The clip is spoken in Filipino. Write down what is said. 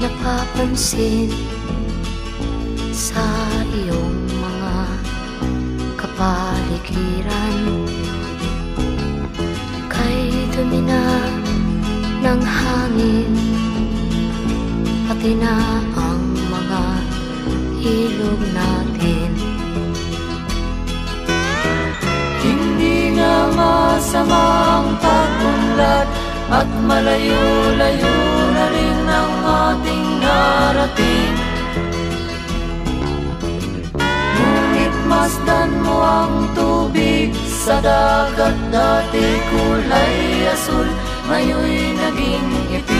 napapansin sa iyong mga kapaligiran. Kay dumi na ng hangin, pati na ang mga ilog natin. Hindi nga masamang pag-unlad at malayo-layo na rin ang ating narating. Ngunit masdan mo ang tubig sa dagat, dati kulay asul, ngayon'y naging itim.